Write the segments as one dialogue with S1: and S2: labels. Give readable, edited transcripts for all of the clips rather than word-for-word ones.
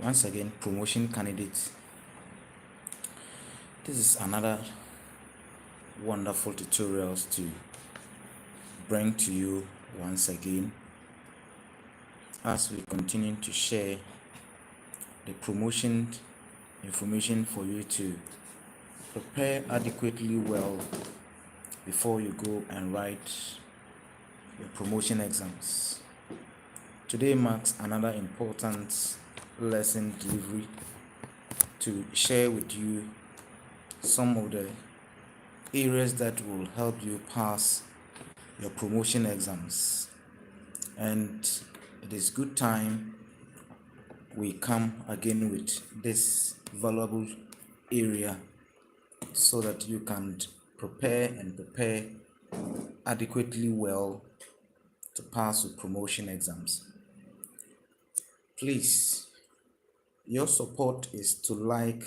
S1: Once again, promotion candidates. This is another wonderful tutorials to bring to you once again as we continue to share the promotion information for you to prepare adequately well before you go and write your promotion exams. Today marks another important lesson delivery to share with you some of the areas that will help you pass your promotion exams. And it is good time we come again with this valuable area so that you can prepare adequately well to pass your promotion exams. Please, your support is to like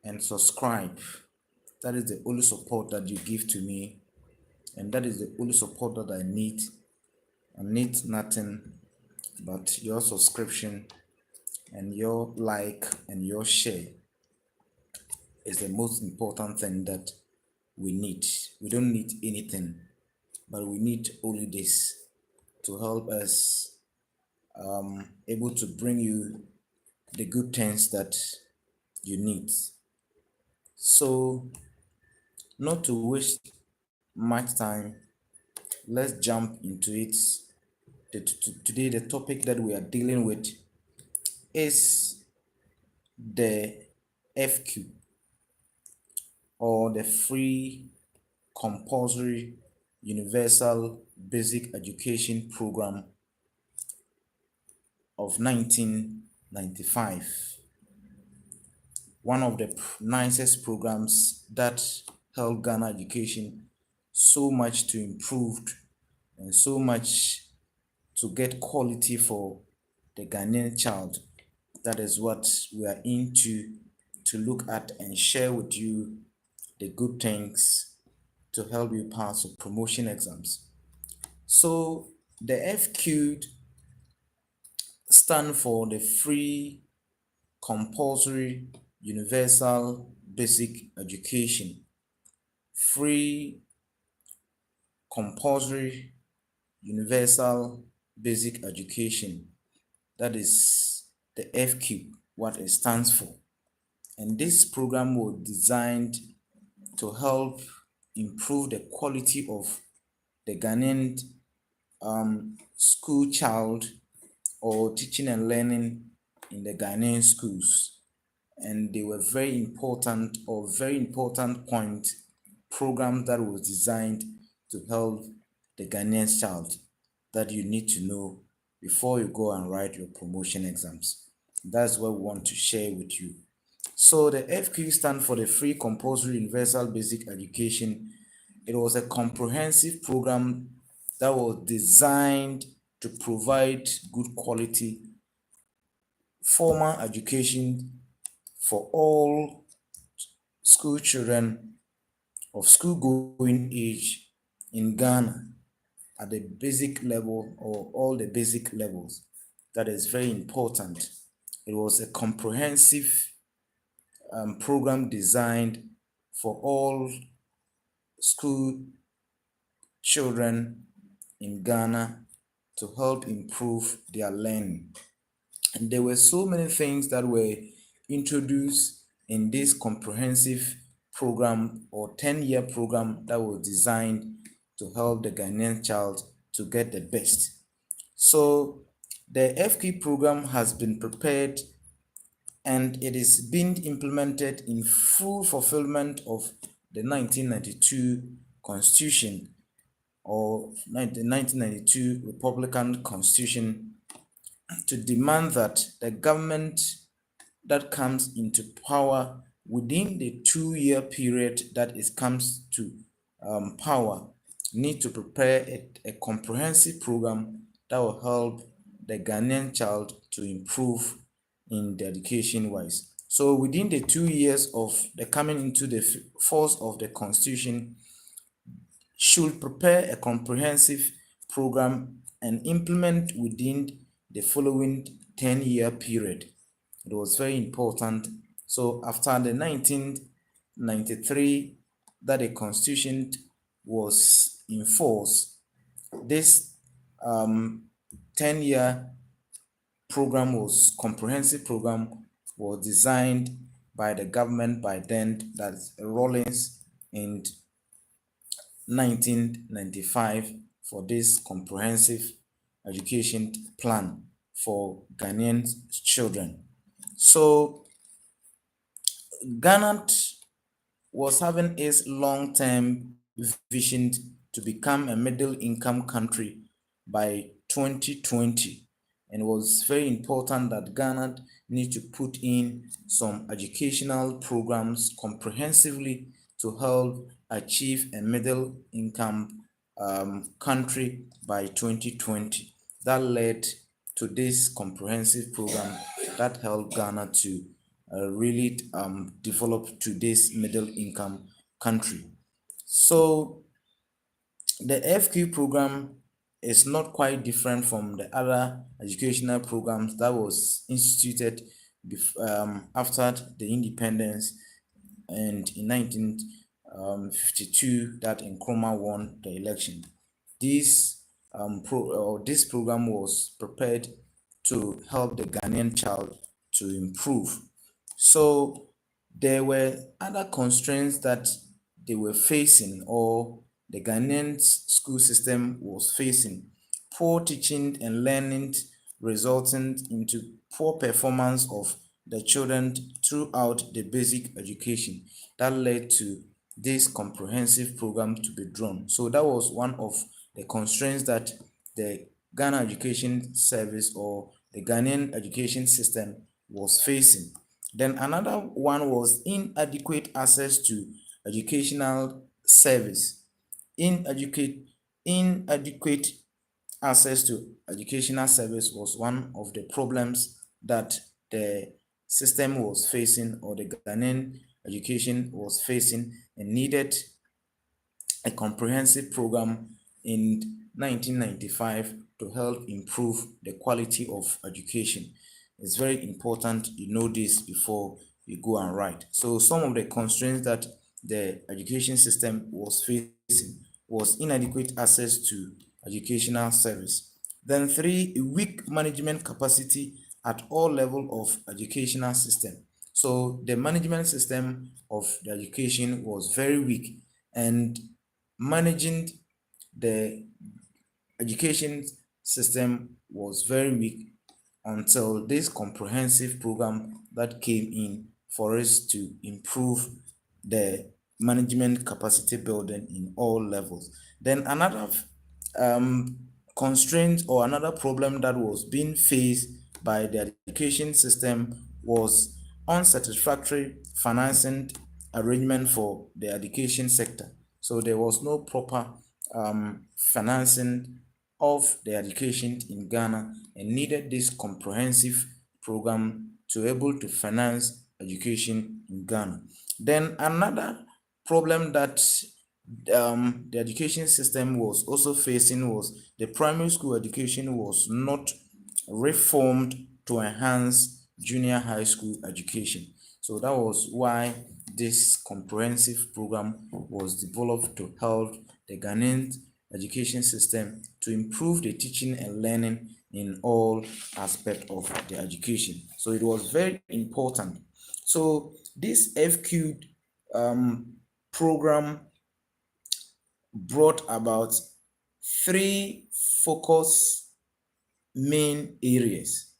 S1: and subscribe. That is the only support that you give to me, and that is the only support that I need. I need nothing but your subscription and your like and your share is the most important thing that we need. We don't need anything, but we need only this to help us able to bring you the good things that you need. So, not to waste much time, let's jump into it. Today, the topic that we are dealing with is the FCUBE, or the Free Compulsory Universal Basic Education Program of 1995. One of the nicest programs that helped Ghana education so much to improve and so much to get quality for the Ghanaian child. That is what we are into to look at and share with you the good things to help you pass your promotion exams. So the FCUBE stand for the Free Compulsory Universal Basic Education. Free Compulsory Universal Basic Education. That is the FCUBE, what it stands for. And this program was designed to help improve the quality of the Ghanaian school child or teaching and learning in the Ghanaian schools. And they were very important point program that was designed to help the Ghanaian child that you need to know before you go and write your promotion exams. That's what we want to share with you. So the FCUBE stands for the Free Compulsory Universal Basic Education. It was a comprehensive program that was designed to provide good quality formal education for all school children of school-going age in Ghana at the basic level or all the basic levels. That is very important. It was a comprehensive program designed for all school children in Ghana to help improve their learning. And there were so many things that were introduced in this comprehensive program or 10-year program that was designed to help the Ghanaian child to get the best. So the FCUBE program has been prepared and it is being implemented in full fulfillment of the 1992 Constitution or the 1992 Republican Constitution, to demand that the government that comes into power within the 2-year period that it comes to power need to prepare a comprehensive program that will help the Ghanaian child to improve in the education wise. So within the 2 years of the coming into the force of the Constitution, should prepare a comprehensive program and implement within the following 10-year period. It was very important. So after the 1993 that a constitution was in force, this 10-year program was comprehensive program was designed by the government by then, that's Rawlings, in 1995 for this comprehensive education plan for Ghanaian children. So Ghana was having its long-term vision to become a middle-income country by 2020, and it was very important that Ghana need to put in some educational programs comprehensively to help achieve a middle-income country by 2020. That led to this comprehensive program that helped Ghana to really develop to this middle income country. So the FQ program is not quite different from the other educational programs that was instituted after the independence, and in 1952 that Nkrumah won the election. This program was prepared to help the Ghanaian child to improve. So there were other constraints that they were facing, or the Ghanaian school system was facing: poor teaching and learning, resulting into poor performance of the children throughout the basic education. That led to this comprehensive program to be drawn. So that was one of the constraints that the Ghana Education Service or the Ghanaian education system was facing. Then another one was inadequate access to educational service. Inadequate access to educational service was one of the problems that the system was facing, or the Ghanaian education was facing, and needed a comprehensive program in 1995 to help improve the quality of education. It's very important you know this before you go and write. So some of the constraints that the education system was facing was inadequate access to educational service. Then 3, weak management capacity at all level of educational system. So the management system of the education was very weak, and managing the education system was very weak until this comprehensive program that came in for us to improve the management capacity building in all levels. Then another constraint or another problem that was being faced by the education system was unsatisfactory financing arrangement for the education sector. So there was no proper financing of the education in Ghana, and needed this comprehensive program to able to finance education in Ghana. Then another problem that the education system was also facing was the primary school education was not reformed to enhance junior high school education. So that was why this comprehensive program was developed to help the Ghanaian education system to improve the teaching and learning in all aspects of the education. So it was very important. So this FCUBE program brought about 3 focus main areas,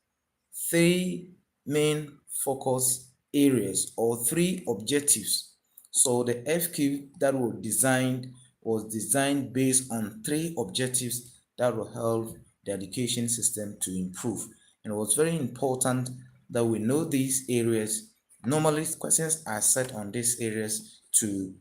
S1: 3 main focus areas, or 3 objectives. So the FQ that was designed based on 3 objectives that will help the education system to improve. And it was very important that we know these areas. Normally questions are set on these areas to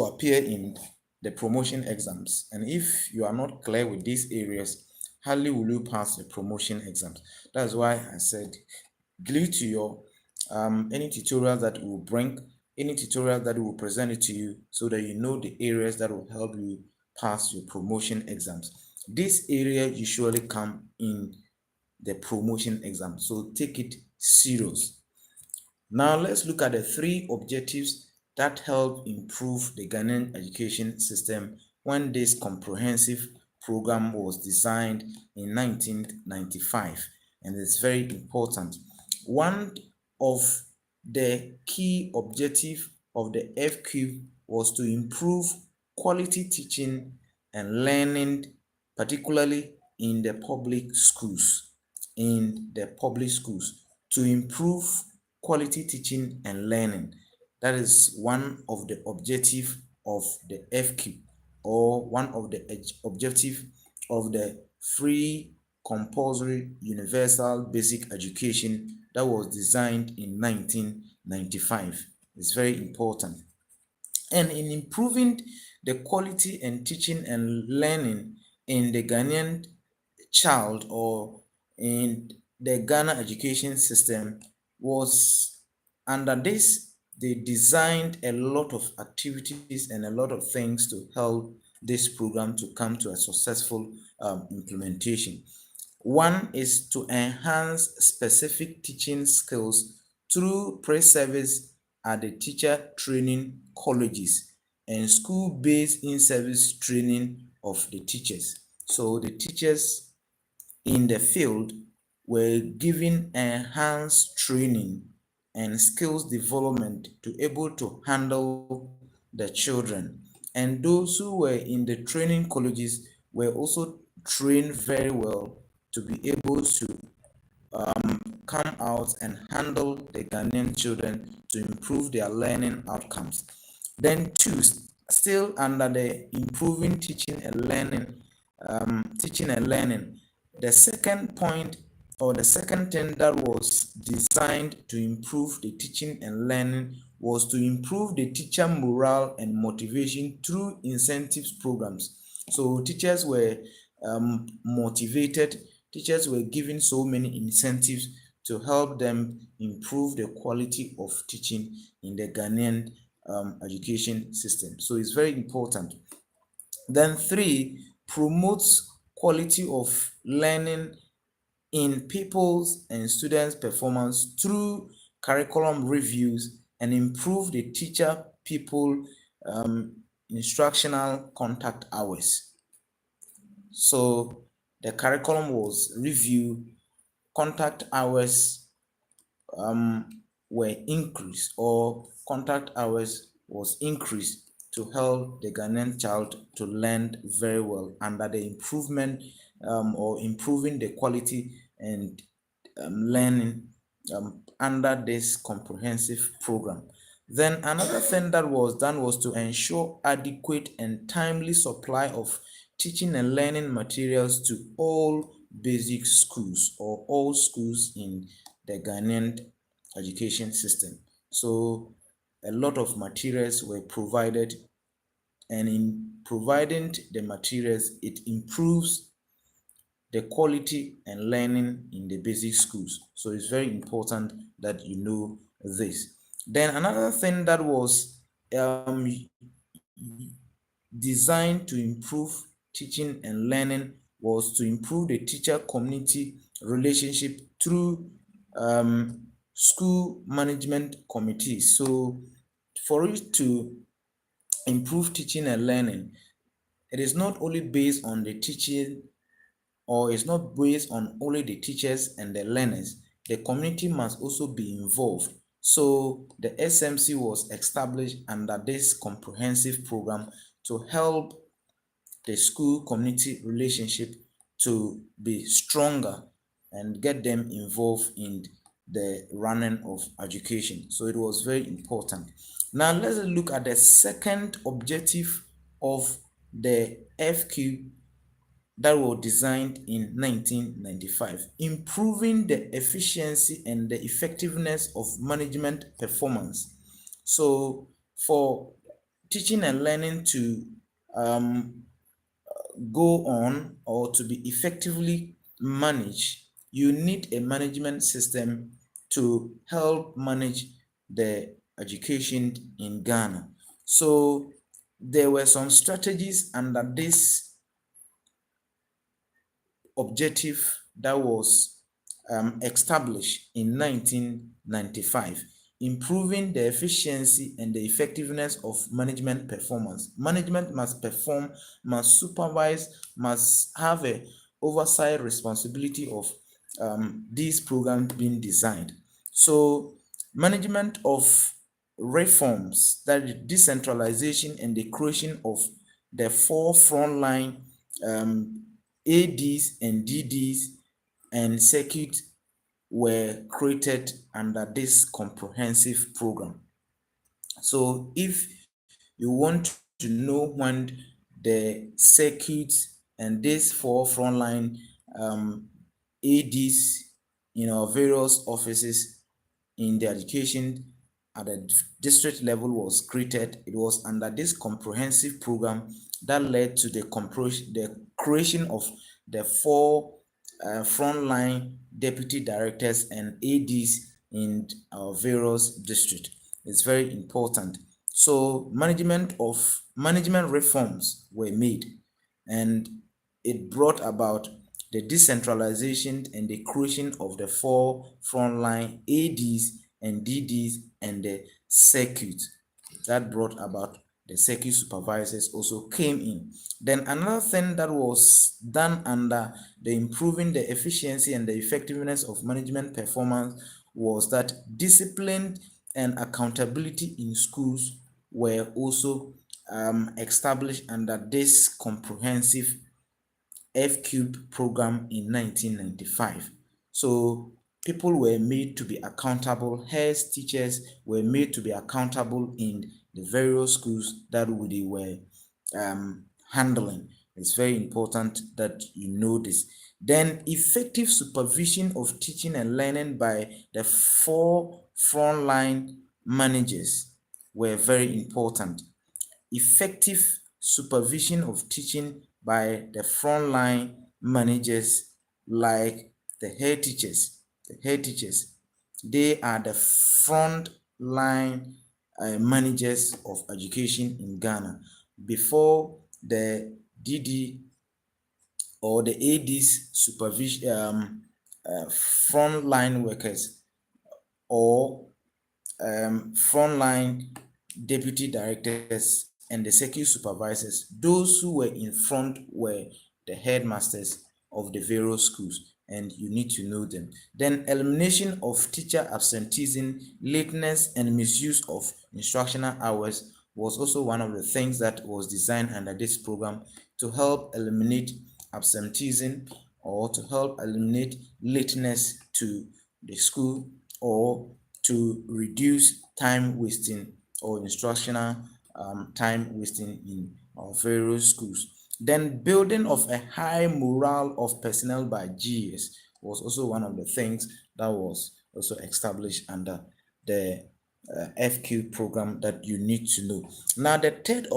S1: appear in the promotion exams, and if you are not clear with these areas, hardly will you pass the promotion exams. That's why I said glue to your any tutorial that will bring, any tutorial that will present it to you, so that you know the areas that will help you pass your promotion exams. This area usually come in the promotion exam, so take it serious. Now let's look at the three objectives that help improve the Ghanaian education system when this comprehensive program was designed in 1995, and it's very important. One of the key objective of the FCUBE was to improve quality teaching and learning, particularly in the public schools. To improve quality teaching and learning. That is one of the objective of the FQ, or one of the objective of the free compulsory universal basic education that was designed in 1995. It's very important. And in improving the quality and teaching and learning in the Ghanaian child, or in the Ghana education system, was under this, they designed a lot of activities and a lot of things to help this program to come to a successful implementation. One is to enhance specific teaching skills through pre-service at the teacher training colleges and school-based in-service training of the teachers. So the teachers in the field were given enhanced training and skills development to able to handle the children. And those who were in the training colleges were also trained very well to be able to come out and handle the Ghanaian children to improve their learning outcomes. Then two, still under the improving teaching and learning, the second point, or the second thing that was designed to improve the teaching and learning, was to improve the teacher morale and motivation through incentives programs. So teachers were motivated, teachers were given so many incentives to help them improve the quality of teaching in the Ghanaian education system. So it's very important. Then three, promotes quality of learning in people's and students' performance through curriculum reviews and improve the teacher people instructional contact hours. So the curriculum was reviewed, contact hours were increased, or contact hours was increased to help the Ghanaian child to learn very well under the improvement or improving the quality and learning under this comprehensive program. Then another thing that was done was to ensure adequate and timely supply of teaching and learning materials to all basic schools, or all schools in the Ghanaian education system. So a lot of materials were provided, and in providing the materials, it improves the quality and learning in the basic schools. So it's very important that you know this. Then another thing that was designed to improve teaching and learning was to improve the teacher community relationship through school management committees. So for it to improve teaching and learning, it is not only based on the teaching, or it's not based on only the teachers and the learners. The community must also be involved. So the SMC was established under this comprehensive program to help the school community relationship to be stronger and get them involved in the running of education. So it was very important. Now let's look at the second objective of the FQ that were designed in 1995, improving the efficiency and the effectiveness of management performance. So for teaching and learning to go on, or to be effectively managed, you need a management system to help manage the education in Ghana. So there were some strategies under this objective that was established in 1995, improving the efficiency and the effectiveness of management performance. Management must perform, must supervise, must have a oversight responsibility of these programs being designed. So management of reforms, that is decentralization and the creation of the 4 frontline ADs and DDs and circuit were created under this comprehensive program. So if you want to know when the circuits and these 4 frontline ADs in our various offices in the education at the district level was created, it was under this comprehensive program that led to the creation of the 4 frontline deputy directors and ADs in our various districts. It's very important. So management reforms were made, and it brought about the decentralization and the creation of the 4 frontline ADs and DDs and the circuit. That brought about the circuit supervisors also came in. Then another thing that was done under the improving the efficiency and the effectiveness of management performance was that discipline and accountability in schools were also established under this comprehensive FCUBE program in 1995. So people were made to be accountable. Heads, teachers were made to be accountable in the various schools that they were handling. It's very important that you know this. Then effective supervision of teaching and learning by the 4 frontline managers were very important. Effective supervision of teaching by the frontline managers, like the head teachers. The head teachers, they are the front line managers of education in Ghana. Before the DD or the AD's supervision, frontline workers or frontline deputy directors and the circuit supervisors, those who were in front were the headmasters of the various schools, and you need to know them. Then elimination of teacher absenteeism, lateness, and misuse of instructional hours was also one of the things that was designed under this program to help eliminate absenteeism or to help eliminate lateness to the school or to reduce time wasting or instructional time wasting in our various schools. Then building of a high morale of personnel by GS was also one of the things that was also established under the FQ program that you need to know. Now the third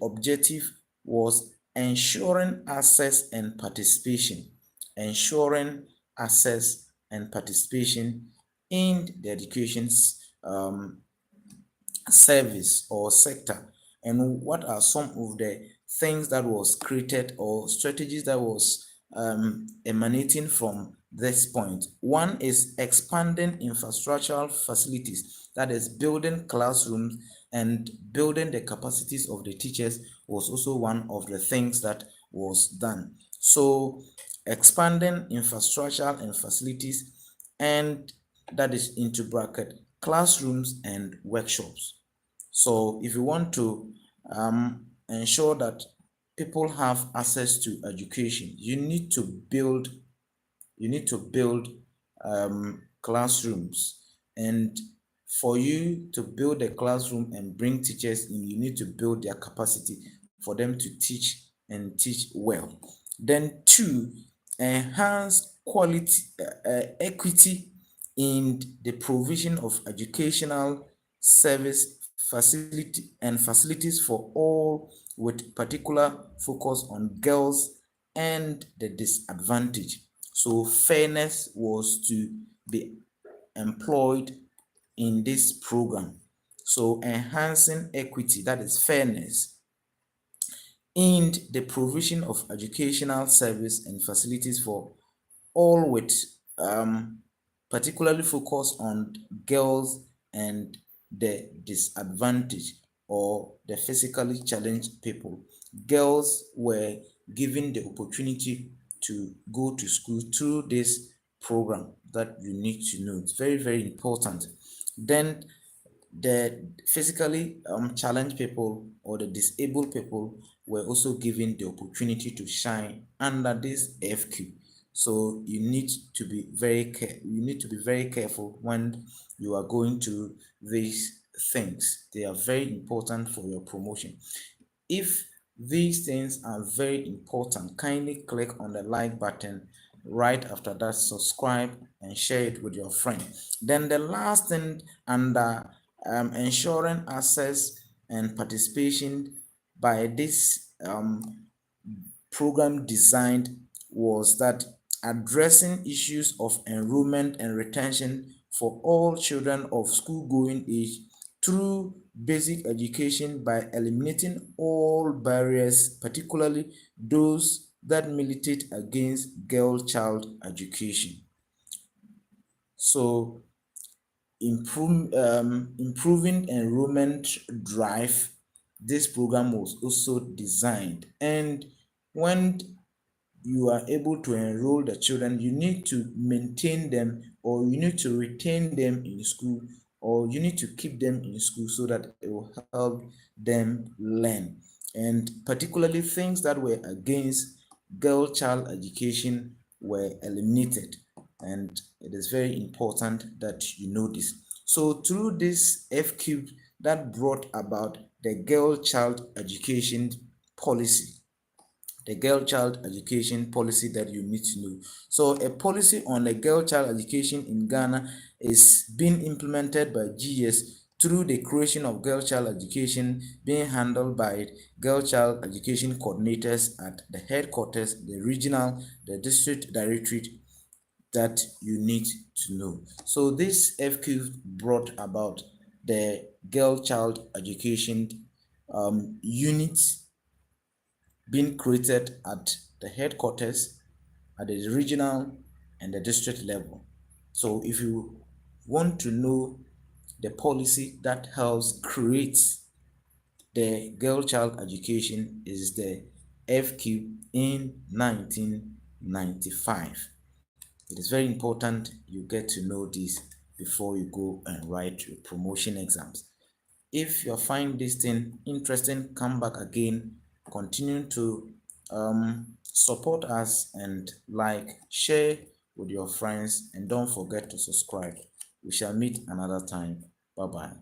S1: objective was ensuring access and participation. Ensuring access and participation in the education service or sector. And what are some of the things that was created or strategies that was emanating from this point? One is expanding infrastructural facilities, that is building classrooms and building the capacities of the teachers was also one of the things that was done. So expanding infrastructure and facilities, and that is into bracket classrooms and workshops. So if you want to ensure that people have access to education, you need to build classrooms. And for you to build a classroom and bring teachers in, you need to build their capacity for them to teach and teach well. Then 2, enhance quality equity in the provision of educational service facilities for all, with particular focus on girls and the disadvantaged. So fairness was to be employed in this program. So enhancing equity, that is fairness, and the provision of educational service and facilities for all with particularly focus on girls and the disadvantaged or the physically challenged people. Girls were given the opportunity to go to school through this program that you need to know. It's very, very important. Then the physically challenged people or the disabled people were also given the opportunity to shine under this FQ. So you need to be very careful when you are going to these things. They are very important for your promotion. If these things are very important, kindly click on the like button. Right after that, subscribe and share it with your friend. Then the last thing under ensuring access and participation by this program designed was that addressing issues of enrollment and retention for all children of school-going age through basic education by eliminating all barriers, particularly those that militate against girl child education. So improving enrollment drive, this program was also designed, and when you are able to enroll the children, you need to maintain them or you need to retain them in school or you need to keep them in school so that it will help them learn. And particularly things that were against girl child education were eliminated, and it is very important that you know this. So through this FCUBE that brought about the girl child education policy, the girl child education policy that you need to know. So a policy on the girl child education in Ghana is being implemented by GS through the creation of girl child education being handled by girl child education coordinators at the headquarters, the regional, the district directorate that you need to know. So this FQ brought about the girl child education units being created at the headquarters, at the regional and the district level. So if you want to know the policy that helps create the girl child education, is the FQ in 1995. It is very important you get to know this before you go and write your promotion exams. If you find this thing interesting, come back again. Continue to support us and like, share with your friends, and don't forget to subscribe. We shall meet another time. Bye bye.